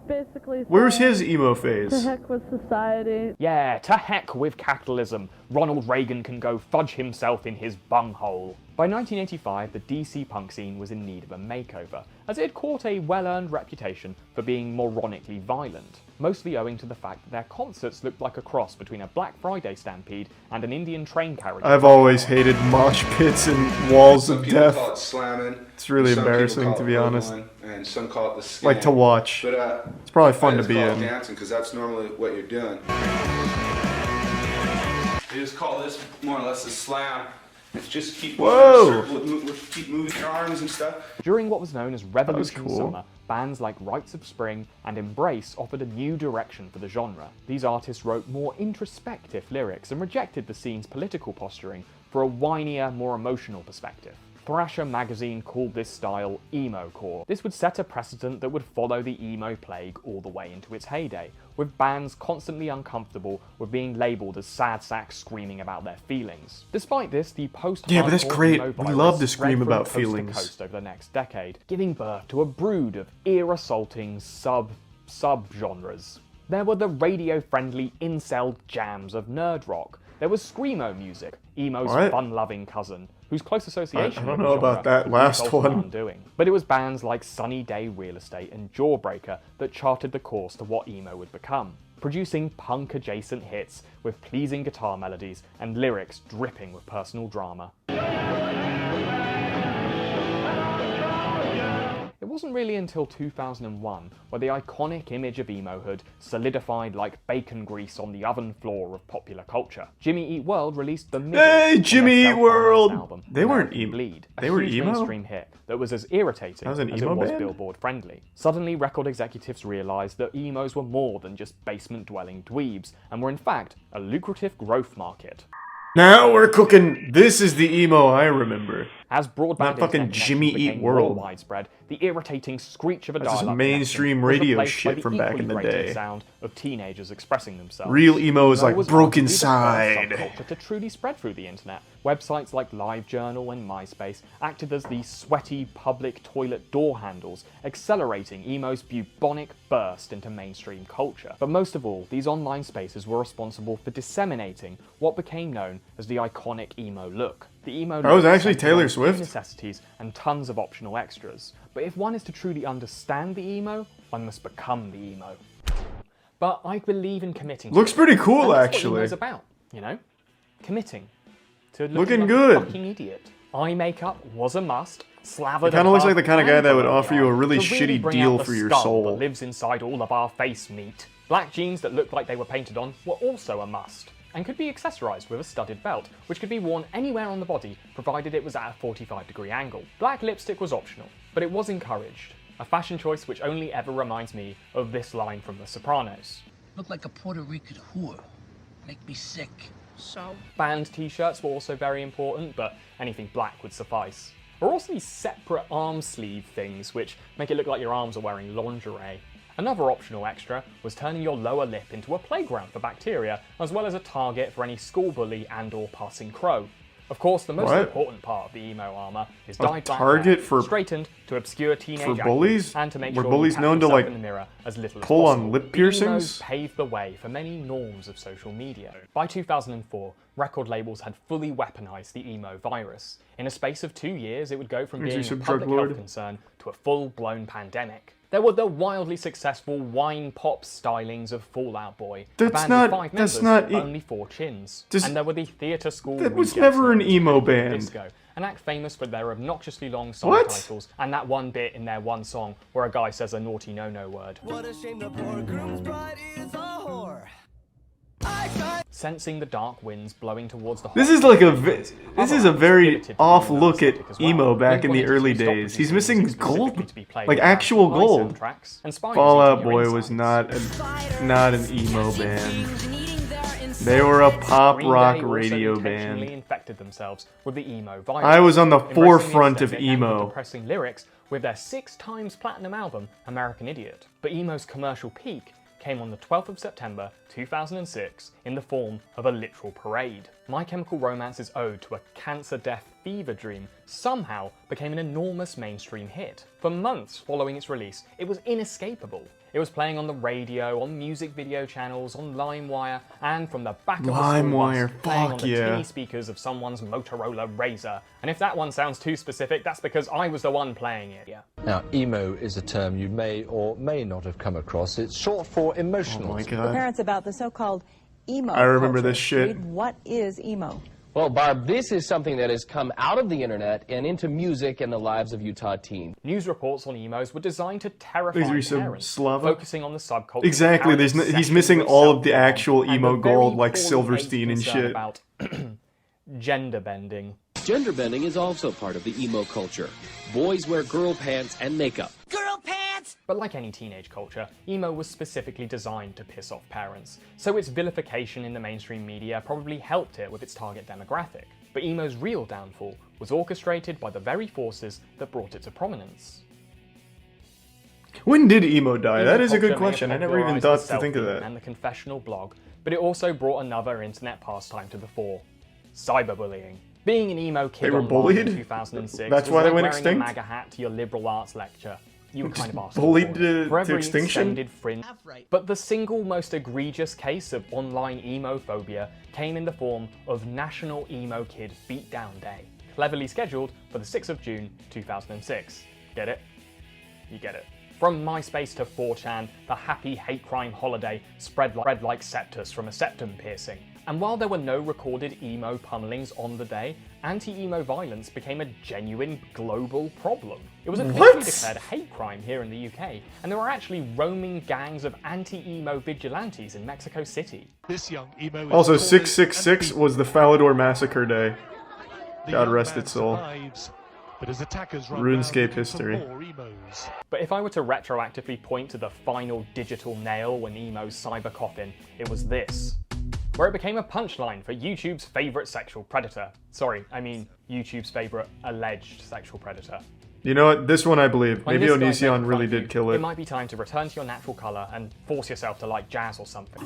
basically Where's saying, his emo to phase? heck with society. Yeah, to heck with capitalism. Ronald Reagan can go fudge himself in his bunghole. By 1985, the DC punk scene was in need of a makeover, as it had caught a well-earned reputation for being moronically violent, mostly owing to the fact that their concerts looked like a cross between a Black Friday stampede and an Indian train carriage. I've always hated mosh pits and walls of People death. call it slamming. It's really some people embarrassing, call to it be honest. whirling, and some call it the scam. Like to watch. But It's probably fun I to just be call it in. dancing because that's normally what you're doing. They just call this more or less a slam. It's just keep Whoa! keep moving your arms and stuff. During what was known as Revolution cool. Summer, bands like Rites of Spring and Embrace offered a new direction for the genre. These artists wrote more introspective lyrics and rejected the scene's political posturing for a whinier, more emotional perspective. Thrasher magazine called this style emo-core. This would set a precedent that would follow the emo plague all the way into its heyday, with bands constantly uncomfortable with being labelled as sad sacks screaming about their feelings. Despite this, the post-hardcore Yeah, but that's great. emo We virus love to spread scream from about coast to feelings. coast over the next decade, giving birth to a brood of ear-assaulting sub-genres. There were the radio-friendly incel jams of nerd rock. There was screamo music, emo's What? fun-loving cousin, whose close association I don't with the know about genre that would last result in one. undoing. But it was bands like Sunny Day Real Estate and Jawbreaker that charted the course to what emo would become, producing punk-adjacent hits with pleasing guitar melodies and lyrics dripping with personal drama. It wasn't really until 2001 where the iconic image of emohood solidified like bacon grease on the oven floor of popular culture. Jimmy Eat World released The Middle Hey, on their Jimmy Eat self-financed World! album, They weren't American emo. Bleed, a They were huge emo? mainstream hit that was as irritating That was an as it emo was band? Billboard friendly. Suddenly, record executives realized that emos were more than just basement-dwelling dweebs, and were in fact a lucrative growth market. Now we're cooking. This is the emo I remember. As broadband Not fucking internet Jimmy connections Eat became more World. widespread, the irritating screech of a That's just dial-up mainstream connection was radio replaced by shit the from back in the equally grating day. sound of teenagers expressing themselves. Real emo is like was Broken arguably the first Side. subculture to truly spread through the internet. Websites like LiveJournal and MySpace acted as the sweaty public toilet door handles, accelerating emo's bubonic burst into mainstream culture. But most of all, these online spaces were responsible for disseminating what became known as the iconic emo look. The emo That was look actually centered Taylor on Swift. necessities and tons of optional extras. But if one is to truly understand the emo, one must become the emo. But I believe in committing. Looks pretty cool, and that's actually. What emo's about, you know, committing to Looking like good. a fucking idiot. Eye makeup was a must. Slathered It kinda looks above like the kind of guy that would and offer you a below really to shitty bring deal out the for your skull soul. that lives inside all of our face meat. Black jeans that looked like they were painted on were also a must, and could be accessorized with a studded belt, which could be worn anywhere on the body, provided it was at a 45-degree angle. Black lipstick was optional, but it was encouraged. A fashion choice which only ever reminds me of this line from The Sopranos. Look like a Puerto Rican whore. Make me sick. So? Band t-shirts were also very important, but anything black would suffice. There are also these separate arm sleeve things, which make it look like your arms are wearing lingerie. Another optional extra was turning your lower lip into a playground for bacteria, as well as a target for any school bully and or passing crow. Of course, the most important part of the emo armor is dyed black target hair, for- straightened to obscure teenage for acne bullies? and to make Were sure bullies you catch known to, yourself like, in the mirror as little as pull on possible. lip The emos piercings? paved the way for many norms of social media. By 2004, record labels had fully weaponized the emo virus. In a space of 2 years, it would go from Makes being you a some public drug lord. health concern to a full-blown pandemic. There were the wildly successful wine pop stylings of Fall Out Boy, a That's band not- with 5 that's members, not only 4 chins. Just- And there were the theatre school That was rejects never an known as emo Penguinz band. Disco, an act famous for their obnoxiously long song What? titles and that one bit in their one song where a guy says a naughty no-no word. What a shame the poor groom's bride is a whore. Sensing the dark winds blowing towards the This is like a this is a very off look at emo back in the early days. He's missing gold, like actual gold. Fall Out Boy was not an emo band. They were a pop rock radio band. Infected themselves with the emo virus. I was on the embracing forefront the of aesthetic and emo. the depressing lyrics with their 6 times platinum album, American Idiot. But emo's commercial peak came on the 12th of September 2006 in the form of a literal parade. My Chemical Romance's ode to a cancer death fever dream somehow became an enormous mainstream hit. For months following its release, it was inescapable. It was playing on the radio, on music video channels, on LimeWire, and from the back of the school LimeWire, bus, playing on fuck the yeah. tinny speakers of someone's Motorola Razr. And if that one sounds too specific, that's because I was the one playing it. Yeah. Now, emo is a term you may or may not have come across. It's short for emotional. Oh my The god. parents about the so-called emo I remember culture. this shit. Read, what is emo? Well, Barb, this is something that has come out of the internet and into music and the lives of Utah teens. News reports on emos were designed to terrify These are some parents, Slava? focusing on the subculture. Exactly. of He's obsession missing with all of the self-harm, actual and emo the very gold like poorly Silverstein and based concern shit. about gender bending. Gender bending is also part of the emo culture. Boys wear girl pants and makeup. Girl pants! But like any teenage culture, emo was specifically designed to piss off parents, so its vilification in the mainstream media probably helped it with its target demographic. But emo's real downfall was orchestrated by the very forces that brought it to prominence. When did emo die? That is a good Emo culture may question. I have never even popularized thought to think of the selfie that. And the confessional blog, but it also brought another internet pastime to the fore: cyberbullying. Being an emo kid They were online bullied? in 2006 That's was why they like went wearing extinct? a MAGA hat to your liberal arts lecture. You were kind of asked bullied for it. to For every extinction? extended fringe. But the single most egregious case of online emo-phobia came in the form of National Emo Kid Beatdown Day, cleverly scheduled for the 6th of June 2006. Get it? You get it. From MySpace to 4chan, the happy hate crime holiday spread like septus from a septum piercing. And while there were no recorded emo pummelings on the day, anti-emo violence became a genuine global problem. It was officially declared a hate crime here in the UK, and there were actually roaming gangs of anti-emo vigilantes in Mexico City. This young emo Also, 666 was the Falador Massacre Day. God rest its soul. But as attackers run RuneScape round history. for more emos. But if I were to retroactively point to the final digital nail when emo's cyber coffin, it was this. where it became a punchline for YouTube's favourite sexual predator. Sorry, I mean YouTube's favourite alleged sexual predator. You know what? This one I believe. When Maybe this guy's making Onision fun really of you, did kill It it. might be time to return to your natural colour and force yourself to like jazz or something.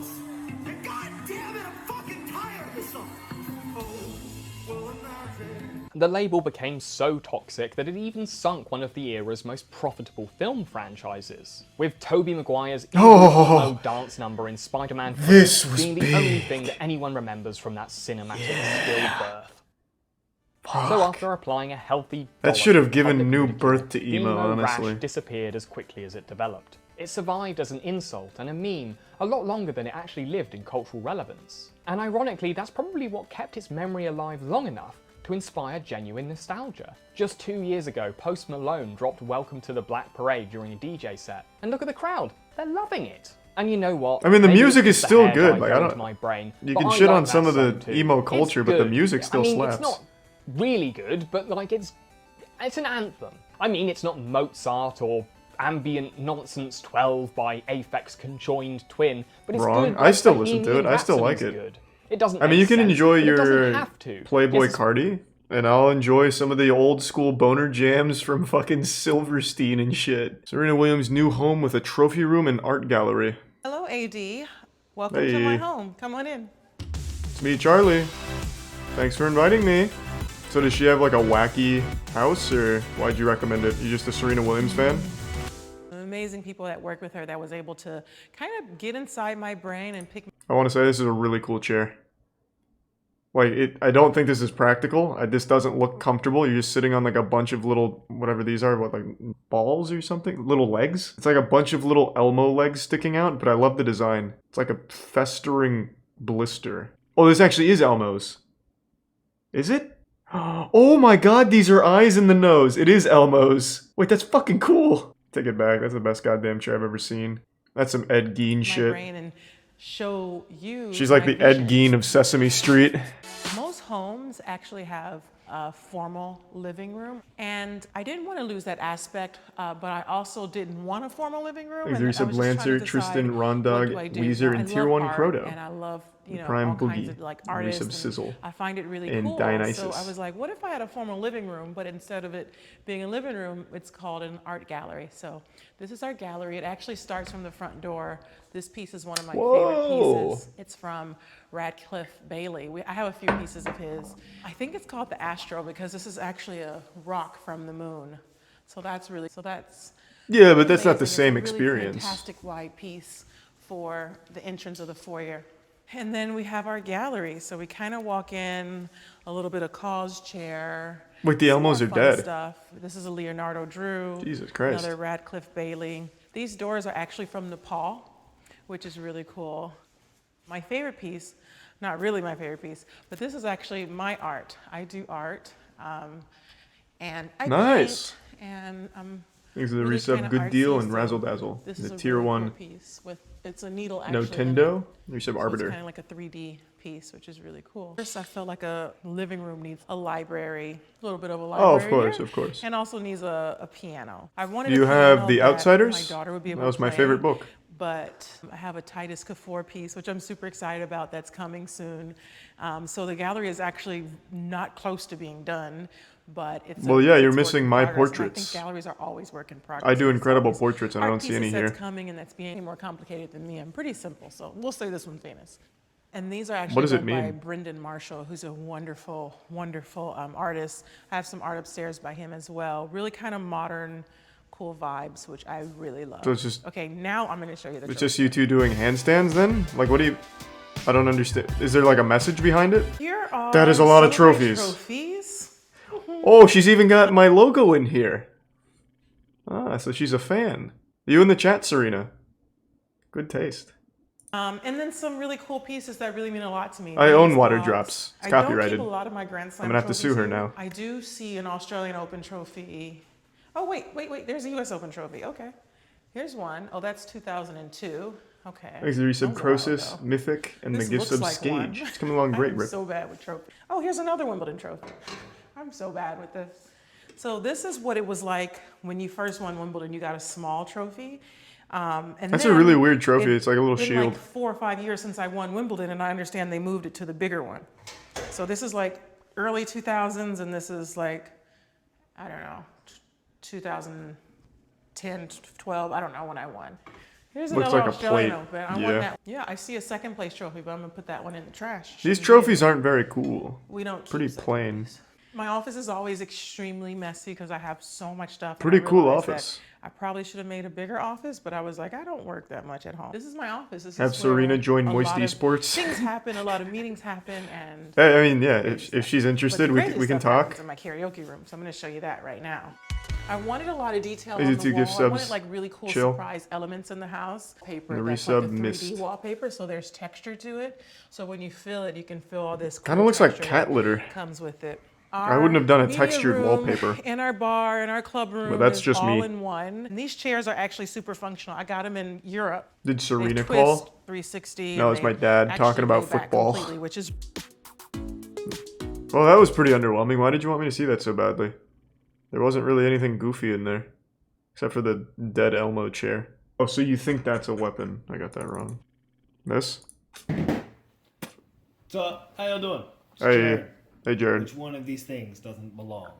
God damn it, I'm fucking tired of this song. The label became so toxic that it even sunk one of the era's most profitable film franchises, with Tobey Maguire's evil dance number in Spider-Man 3 This was being the only thing that anyone remembers from that cinematic stillbirth. So after applying a healthy That should have given new birth to emo, honestly. rash disappeared as quickly as it developed. It survived as an insult and a meme a lot longer than it actually lived in cultural relevance. And ironically, that's probably what kept its memory alive long enough to inspire genuine nostalgia. Just 2 years ago, Post Malone dropped Welcome to the Black Parade during a DJ set. And look at the crowd, they're loving it. And you know what? I mean, the Maybe music it's is the still hair good. dye Like, I going don't. to my brain, You but can I shit like on that some of the song too. emo It's culture, but the good. music still I mean, slaps. It's not really good, but like it's an anthem. I mean, it's not Mozart or Ambient Nonsense 12 by Aphex Conjoined Twin, but it's Wrong. good. I like still listen to Bohemian it. I still Rhapsody's like it. Good. It doesn't. I mean, make you can sense, enjoy but it doesn't your have to. Playboy Yes, Cardi, and I'll enjoy some of the old school boner jams from fucking Silverstein and shit. Serena Williams' new home with a trophy room and art gallery. Hello, AD. Welcome to my home. Come on in. It's me, Charlie. Thanks for inviting me. So does she have like a wacky house, or why'd you recommend it? You just a Serena Williams fan? Amazing people that work with her that was able to kind of get inside my brain and pick. I want to say this is a really cool chair. Like, I don't think this is practical. This doesn't look comfortable. You're just sitting on like a bunch of little, whatever these are, what, like balls or something? Little legs? It's like a bunch of little Elmo legs sticking out, but I love the design. It's like a festering blister. Oh, this actually is Elmo's. Is it? Oh my god, these are eyes in the nose. It is Elmo's. Wait, that's fucking cool. Take it back. That's the best goddamn chair I've ever seen. That's some Ed Gein shit. Brain and show you. She's like the Ed Gein of Sesame Street. Most homes actually have a formal living room, and I didn't want to lose that aspect, but I also didn't want a formal living room. Like Theresa Lancer, Tristan, Rondog, Weezer, and Tier 1 Croto. And I love, you know, Prime all Boogie, kinds of like artists. Sizzle, I find it really and cool. Dionysus. So I was like, what if I had a formal living room, but instead of it being a living room, it's called an art gallery. So this is our gallery. It actually starts from the front door. This piece is one of my favorite pieces. It's from Radcliffe Bailey. I have a few pieces of his. I think it's called the Astro because this is actually a rock from the moon. So that's yeah, but that's not the amazing. same It's a really experience. Fantastic wide piece for the entrance of the foyer. And then we have our gallery. So we kind of walk in, a little bit of Cause chair. Wait, the some Elmos more are fun dead. Stuff. This is a Leonardo Drew. Jesus Christ. Another Radcliffe Bailey. These doors are actually from Nepal, which is really cool. My favorite piece, not really my favorite piece, but this is actually my art. I do art, and I Nice. paint, and Thanks to the really resub, kinda Good Deal, and artsy, so Razzle Dazzle. This The is a Tier really 1 cool piece with it's a needle actually. Nintendo, resub So Arbiter. it's kind of like a 3D piece, which is really cool. First, I felt like a living room needs a library, a little bit of a library. Oh, of course, here, of course. And also needs a piano. I wanted Do you a have piano The that Outsiders? My daughter would be able That was to my play, favorite book. But I have a Titus Kafour piece, which I'm super excited about. That's coming soon. So the gallery is actually not close to being done, but it's. Well, yeah, you're it's work missing in my progress, and portraits. I think galleries are always work in progress. I do There's incredible always portraits, and I art don't see any pieces here. That's coming and that's being more complicated than me. I'm pretty simple, so we'll say this one's famous. And these are actually What does it done by mean? Brendan Marshall, who's a wonderful, wonderful artist. I have some art upstairs by him as well. Really kind of modern, cool vibes, which I really love. So it's just- okay, now I'm going to show you the It's trophy. just you two doing handstands then? Like, what do you... I don't understand. Is there like a message behind it? Here are That is a lot of some my trophies. trophies. Oh, she's even got my logo in here. Ah, so she's a fan. You in the chat, Serena. Good taste. And then some really cool pieces that really mean a lot to me. I own These Water box. Drops. It's I copyrighted. don't keep a lot of my Grand Slam I'm gonna have to sue her trophies here. now. I do see an Australian Open trophy. Oh, wait. There's a US Open trophy. Okay. Here's one. Oh, that's 2002. Okay. Thanks to the resub, That was a while Croesus, ago. Mythic, and This the gifts looks of like Skage. one. It's coming along great, I'm Rip. so bad with trophies. Oh, here's another Wimbledon trophy. I'm so bad with this. So this is what it was like when you first won Wimbledon. You got a small trophy. And That's a then really weird trophy. It's like a little been shield. Like 4 or 5 years since I won Wimbledon, and I understand they moved it to the bigger one. So this is like early 2000s, and this is like, I don't know, 2010, 12. I don't know when I won. Here's Looks another like a Australian plate. Open. I won that. Yeah, I see a second place trophy, but I'm gonna put that one in the trash. These trophies aren't very cool. We don't. Pretty plain. My office is always extremely messy because I have so much stuff. Pretty and I cool realized office. that I probably should have made a bigger office, but I was like, I don't work that much at home. This is my office. This Have is where Serena join a Moist lot of Esports. Things happen. A lot of meetings happen, and I mean, yeah. If she's interested, but the we crazy can stuff talk. happens in my karaoke room, so I'm going to show you that right now. I wanted a lot of detail Easy on to the give wall. I subs. wanted like really cool Chill. surprise elements in the house. Paper The that's like a resub 3D missed. wallpaper, so there's texture to it. So when you feel it, you can feel all this. Kind of looks like texture cat that litter. Comes with it. I wouldn't have done a media textured room, wallpaper. In our bar, in our club room, But that's is just all me. in one. And these chairs are actually super functional. I got them in Europe. Did They Serena twist call? 360. No, and it's my they dad actually talking about lay back football. completely, which is Well, that was pretty underwhelming. Why did you want me to see that so badly? There wasn't really anything goofy in there. Except for the dead Elmo chair. Oh, so you think that's a weapon. I got that wrong. This? So, how y'all doing? It's Hey, Jared. hey, Jared. Which one of these things doesn't belong?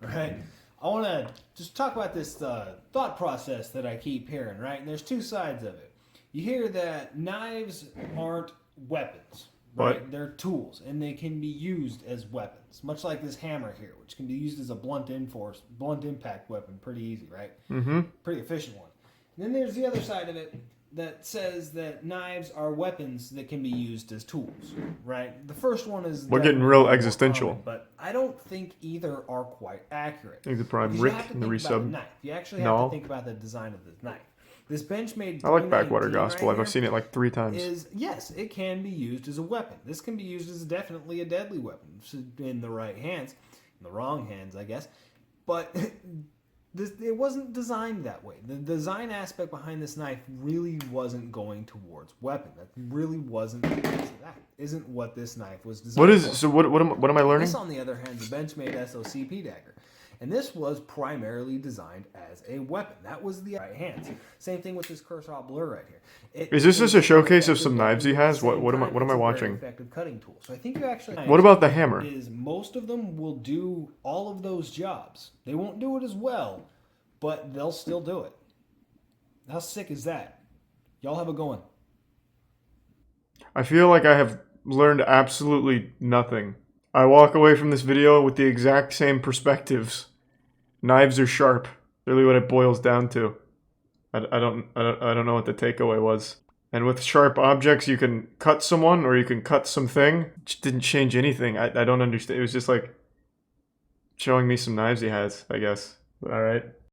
Right? I want to just talk about this thought process that I keep hearing, right? And there's two sides of it. You hear that knives aren't weapons, right? What? They're tools, and they can be used as weapons. Much like this hammer here, which can be used as a blunt impact weapon pretty easy, right? Mm-hmm. Pretty efficient one. And then there's the other side of it that says that knives are weapons that can be used as tools, right? The first one is We're getting definitely real more existential. common, but I don't think either are quite accurate. I think the prime Because you Rick have to in the think about resub. knife. You actually have No. to think about the design of this knife. This Benchmade I like Backwater 2019 Gospel. right I've here seen it like 3 times. yes, it can be used as a weapon. This can be used as definitely a deadly weapon in the right hands, in the wrong hands, I guess. But it wasn't designed that way. The design aspect behind this knife really wasn't going towards weapon. That really wasn't. That isn't what this knife was designed. What is for. so? What am I learning? This, on the other hand, is a Benchmade SOCP dagger. And this was primarily designed as a weapon. That was the right hands. Same thing with this Kursor Blur right here. Is this just a showcase of some knives he has? What am I It's a very watching? effective cutting tool. So I think you actually. What about the hammer? Is most of them will do all of those jobs. They won't do it as well, but they'll still do it. How sick is that? Y'all have a going. I feel like I have learned absolutely nothing. I walk away from this video with the exact same perspectives. Knives are sharp. Really what it boils down to. I don't know what the takeaway was. And with sharp objects, you can cut someone or you can cut something. It just didn't change anything. I don't understand. It was just like showing me some knives he has, I guess. All right.